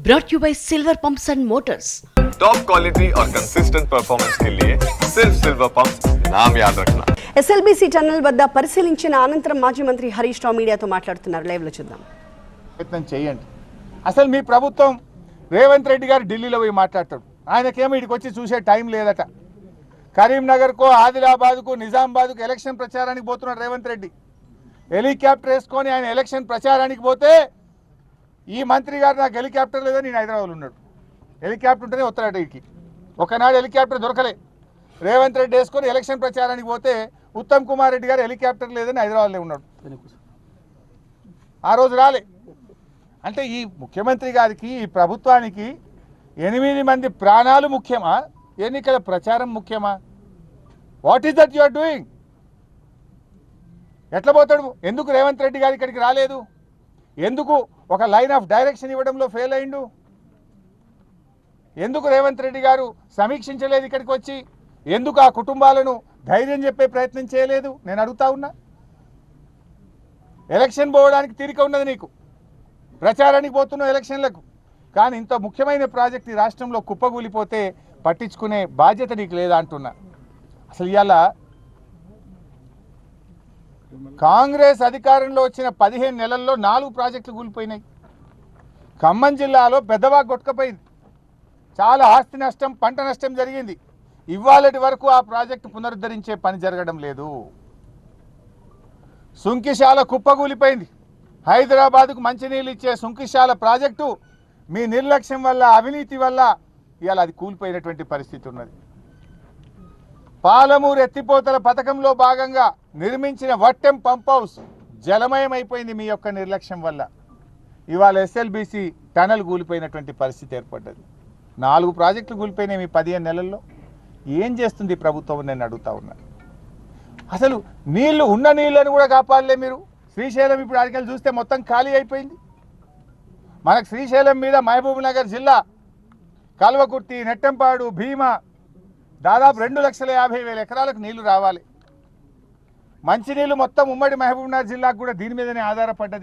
brought you by Silver Pumps and Motors. Top quality और consistent performance के लिए सिर्फ सिल्वर पंप्स नाम याद रखना। ఎస్ఎల్బీసీ టన్నల్ వద్ద పరిశీలించిన అనంతరం మాజీ మంత్రి హరీష్ రావు మీడియాతో మాట్లాడుతున్నారు. లైవ్ లో చూద్దాం. ప్రయత్నం చేయండి. అసలు మీ ప్రభుత్వం రేవంత్ రెడ్డి గారు ఢిల్లీలో పోయి మాట్లాడతాడు. ఆయనకేమో ఇక్కడికి వచ్చి చూసే టైం లేదట. కరీంనగర్కో ఆదిలాబాద్కు నిజామాబాద్కు ఎలక్షన్ ప్రచారానికి పోతున్నాడు రేవంత్ రెడ్డి. హెలికాప్టర్ వేసుకొని ఆయన ఎలక్షన్ ప్రచారానికి పోతే ఈ మంత్రి గారు నాకు హెలికాప్టర్ లేదని నేను హైదరాబాద్లో ఉన్నాడు. హెలికాప్టర్ ఉంటేనే వస్తాడట ఇక్కడికి. ఒకనాడు హెలికాప్టర్ దొరకలే. రేవంత్ రెడ్డి వేసుకొని ఎలక్షన్ ప్రచారానికి పోతే ఉత్తమ్ కుమార్ రెడ్డి గారు హెలికాప్టర్ లేదని హైదరాబాద్లో ఉన్నాడు. ఆ రోజు రాలే. అంటే ఈ ముఖ్యమంత్రి గారికి ఈ ప్రభుత్వానికి 8 మంది ప్రాణాలు ముఖ్యమా, ఎన్నికల ప్రచారం ముఖ్యమా? What is that you are doing? ఎట్లా పోతాడు? ఎందుకు రేవంత్ రెడ్డి గారు ఇక్కడికి రాలేదు? ఎందుకు ఒక లైన్ ఆఫ్ డైరెక్షన్ ఇవ్వడంలో ఫెయిల్ అయిండు? ఎందుకు రేవంత్ రెడ్డి గారు సమీక్షించలేదు ఇక్కడికి వచ్చి? ఎందుకు ఆ కుటుంబాలను ధైర్యం చెప్పే ప్రయత్నం చేయలేదు? నేను అడుగుతా ఉన్నా. ఎలక్షన్ పోవడానికి తీరిక ఉన్నది నీకు, ప్రచారానికి పోతున్నావు ఎలక్షన్లకు, కానీ ఇంత ముఖ్యమైన ప్రాజెక్ట్ ఈ రాష్ట్రంలో కుప్పగూలిపోతే పట్టించుకునే బాధ్యత నీకు లేదా అంటున్నా. అసలు ఇవాళ కాంగ్రెస్ అధికారంలో వచ్చిన 15 నెలల్లో 4 ప్రాజెక్టులు కూలిపోయినాయి. ఖమ్మం జిల్లాలో పెద్దవాగు కొట్టుకపోయింది. చాలా ఆస్తి నష్టం, పంట నష్టం జరిగింది. ఇవాళటి వరకు ఆ ప్రాజెక్టు పునరుద్ధరించే పని జరగడం లేదు. సుంకిశాల కుప్పగూలిపోయింది. హైదరాబాద్కు మంచినీళ్ళు ఇచ్చే సుంకిశాల ప్రాజెక్టు మీ నిర్లక్ష్యం వల్ల, అవినీతి వల్ల ఇవాళ అది కూలిపోయినటువంటి పరిస్థితి ఉన్నది. పాలమూరు ఎత్తిపోతల పథకంలో భాగంగా నిర్మించిన వట్టెం పంప్ హౌస్ జలమయం అయిపోయింది మీ యొక్క నిర్లక్ష్యం వల్ల. ఇవాళ ఎస్ఎల్బీసీ టనల్ కూలిపోయినటువంటి పరిస్థితి ఏర్పడ్డది. 4 ప్రాజెక్టులు కూలిపోయినాయి మీ 15 నెలల్లో. ఏం చేస్తుంది ప్రభుత్వం? నేను అడుగుతా ఉన్నా. అసలు నీళ్లు, ఉన్న నీళ్ళని కూడా కాపాడలే మీరు. శ్రీశైలం ఇప్పుడు అడిగలు చూస్తే మొత్తం ఖాళీ అయిపోయింది. మనకు శ్రీశైలం మీద మహబూబ్ నగర్ జిల్లా కల్వకుర్తి, నెట్టంపాడు, భీమా దాదాపు 2,50,000 ఎకరాలకు నీళ్లు రావాలి. మంచినీళ్ళు మొత్తం ఉమ్మడి మహబూబ్ నగర్ జిల్లాకు కూడా దీని మీదనే ఆధారపడ్డది.